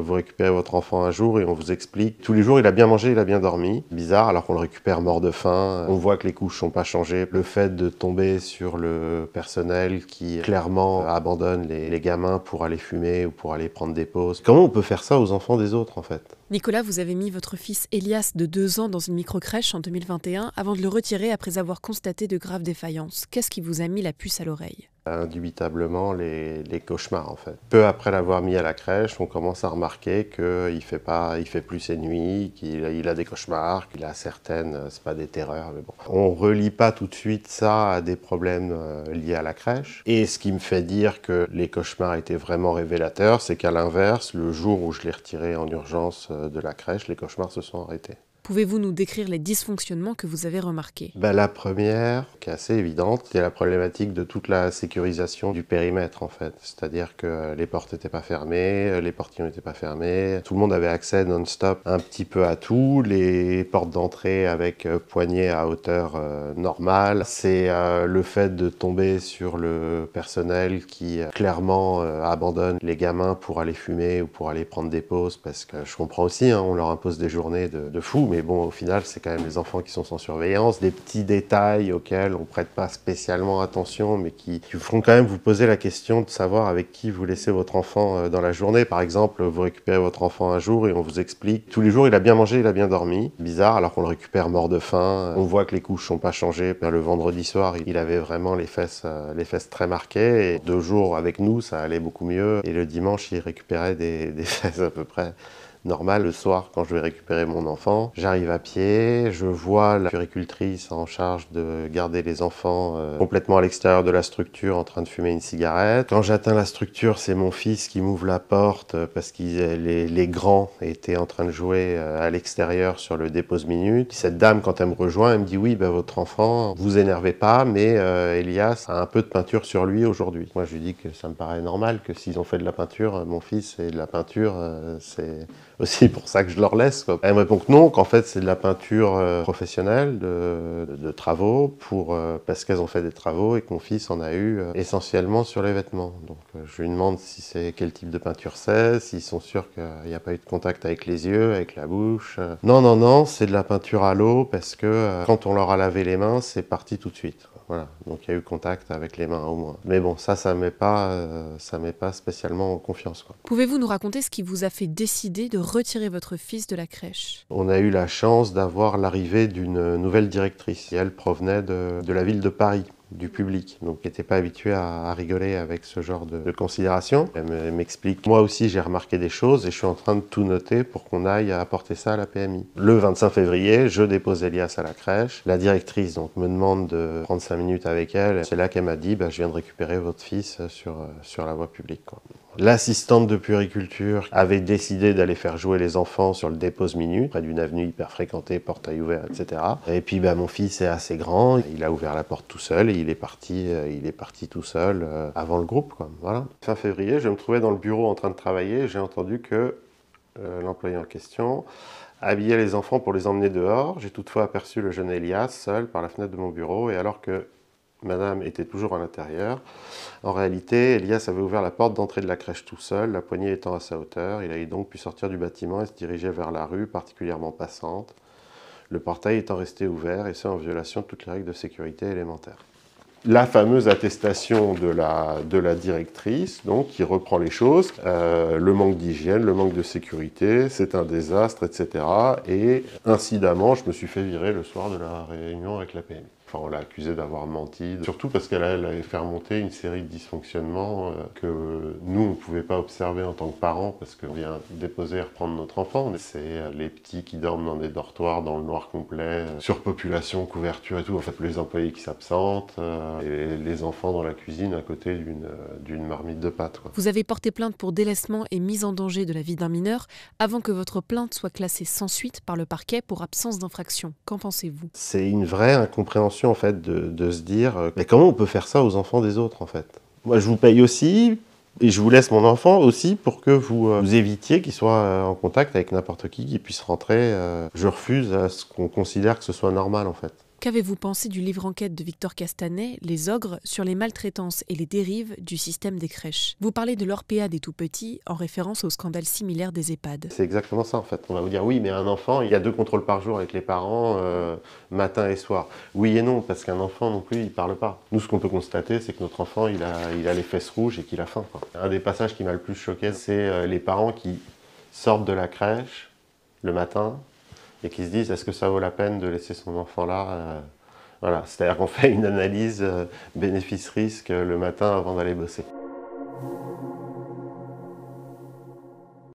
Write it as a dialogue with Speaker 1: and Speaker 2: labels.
Speaker 1: Vous récupérez votre enfant un jour et on vous explique. Tous les jours, il a bien mangé, il a bien dormi. Bizarre, alors qu'on le récupère mort de faim. On voit que les couches sont pas changées. Le fait de tomber sur le personnel qui clairement abandonne les gamins pour aller fumer ou pour aller prendre des pauses. Comment on peut faire ça aux enfants des autres, en fait?
Speaker 2: Nicolas, vous avez mis votre fils Elias de 2 ans dans une microcrèche en 2021 avant de le retirer après avoir constaté de graves défaillances. Qu'est-ce qui vous a mis la puce à l'oreille ?
Speaker 1: Indubitablement les cauchemars en fait. Peu après l'avoir mis à la crèche, on commence à remarquer qu'il fait plus ses nuits, qu'il a des cauchemars, qu'il a certaines, c'est pas des terreurs, mais bon. On relie pas tout de suite ça à des problèmes liés à la crèche. Et ce qui me fait dire que les cauchemars étaient vraiment révélateurs, c'est qu'à l'inverse, le jour où je l'ai retiré en urgence de la crèche, les cauchemars se sont arrêtés.
Speaker 2: Pouvez-vous nous décrire les dysfonctionnements que vous avez remarqués ?
Speaker 1: La première, qui est assez évidente, c'est la problématique de toute la sécurisation du périmètre en fait. C'est-à-dire que les portes n'étaient pas fermées, les portillons n'étaient pas fermés, tout le monde avait accès non-stop un petit peu à tout, les portes d'entrée avec poignées à hauteur normale. C'est le fait de tomber sur le personnel qui clairement abandonne les gamins pour aller fumer ou pour aller prendre des pauses, parce que je comprends aussi, on leur impose des journées de fou, mais bon, au final, c'est quand même les enfants qui sont sans surveillance, des petits détails auxquels on prête pas spécialement attention, mais qui feront quand même vous poser la question de savoir avec qui vous laissez votre enfant dans la journée. Par exemple, vous récupérez votre enfant un jour et on vous explique, tous les jours, il a bien mangé, il a bien dormi. Bizarre, alors qu'on le récupère mort de faim. On voit que les couches sont pas changées. Le vendredi soir, il avait vraiment les fesses très marquées. Et 2 jours avec nous, ça allait beaucoup mieux. Et le dimanche, il récupérait des fesses à peu près normal. Le soir, quand je vais récupérer mon enfant, j'arrive à pied, je vois la puéricultrice en charge de garder les enfants complètement à l'extérieur de la structure en train de fumer une cigarette. Quand j'atteins la structure, c'est mon fils qui m'ouvre la porte parce que les grands étaient en train de jouer à l'extérieur sur le dépose-minute. Cette dame, quand elle me rejoint, elle me dit « Oui, votre enfant, vous énervez pas, mais Elias a un peu de peinture sur lui aujourd'hui. » Moi, je lui dis que ça me paraît normal, que s'ils ont fait de la peinture, mon fils et de la peinture, c'est aussi pour ça que je leur laisse, quoi. Elle me répond que non, qu'en fait c'est de la peinture professionnelle, de travaux, parce qu'elles ont fait des travaux et que mon fils en a eu essentiellement sur les vêtements. Donc je lui demande si c'est quel type de peinture c'est, s'ils sont sûrs qu'il n'y a pas eu de contact avec les yeux, avec la bouche. Non, non, non, c'est de la peinture à l'eau parce que quand on leur a lavé les mains, c'est parti tout de suite. Voilà, donc il y a eu contact avec les mains au moins. Mais bon, ça met pas spécialement en confiance, quoi.
Speaker 2: Pouvez-vous nous raconter ce qui vous a fait décider de retirer votre fils de la crèche ?
Speaker 1: On a eu la chance d'avoir l'arrivée d'une nouvelle directrice. Et elle provenait de la ville de Paris, du public, donc qui n'était pas habituée à rigoler avec ce genre de considération. Elle m'explique, moi aussi j'ai remarqué des choses et je suis en train de tout noter pour qu'on aille apporter ça à la PMI. Le 25 février, je dépose Elias à la crèche. La directrice donc me demande de prendre 5 minutes avec elle. C'est là qu'elle m'a dit, je viens de récupérer votre fils sur la voie publique, quoi. L'assistante de puériculture avait décidé d'aller faire jouer les enfants sur le dépose-minute, près d'une avenue hyper fréquentée, portail ouvert, etc. Et puis mon fils est assez grand, il a ouvert la porte tout seul et il est parti tout seul avant le groupe, quoi. Voilà. Fin février, je me trouvais dans le bureau en train de travailler, j'ai entendu que l'employé en question habillait les enfants pour les emmener dehors. J'ai toutefois aperçu le jeune Elias seul par la fenêtre de mon bureau et alors que Madame était toujours à l'intérieur. En réalité, Elias avait ouvert la porte d'entrée de la crèche tout seul, la poignée étant à sa hauteur. Il avait donc pu sortir du bâtiment et se diriger vers la rue, particulièrement passante, le portail étant resté ouvert, et ce en violation de toutes les règles de sécurité élémentaires. La fameuse attestation de la directrice, donc, qui reprend les choses, le manque d'hygiène, le manque de sécurité, c'est un désastre, etc. Et incidemment, je me suis fait virer le soir de la réunion avec la PMI. Enfin, on l'a accusée d'avoir menti, surtout parce qu'elle avait fait remonter une série de dysfonctionnements que nous, on ne pouvait pas observer en tant que parents, parce qu'on vient déposer et reprendre notre enfant. C'est les petits qui dorment dans des dortoirs dans le noir complet, surpopulation, couverture et tout, en fait les employés qui s'absentent, et les enfants dans la cuisine à côté d'une marmite de pâtes, quoi.
Speaker 2: Vous avez porté plainte pour délaissement et mise en danger de la vie d'un mineur avant que votre plainte soit classée sans suite par le parquet pour absence d'infraction. Qu'en pensez-vous ?
Speaker 1: C'est une vraie incompréhension en fait de se dire mais comment on peut faire ça aux enfants des autres en fait. Moi je vous paye aussi et je vous laisse mon enfant aussi pour que vous évitiez qu'il soit en contact avec n'importe qui puisse rentrer. Je refuse à ce qu'on considère que ce soit normal en fait.
Speaker 2: Qu'avez-vous pensé du livre enquête de Victor Castanet, Les Ogres, sur les maltraitances et les dérives du système des crèches? Vous parlez de l'Orpea des tout-petits en référence au scandale similaire des EHPAD.
Speaker 1: C'est exactement ça en fait. On va vous dire oui, mais un enfant, il y a 2 contrôles par jour avec les parents, matin et soir. Oui et non, parce qu'un enfant non plus, il parle pas. Nous, ce qu'on peut constater, c'est que notre enfant, il a les fesses rouges et qu'il a faim, quoi. Un des passages qui m'a le plus choqué, c'est les parents qui sortent de la crèche le matin et qui se disent est-ce que ça vaut la peine de laisser son enfant là voilà, c'est-à-dire qu'on fait une analyse bénéfice-risque le matin avant d'aller bosser.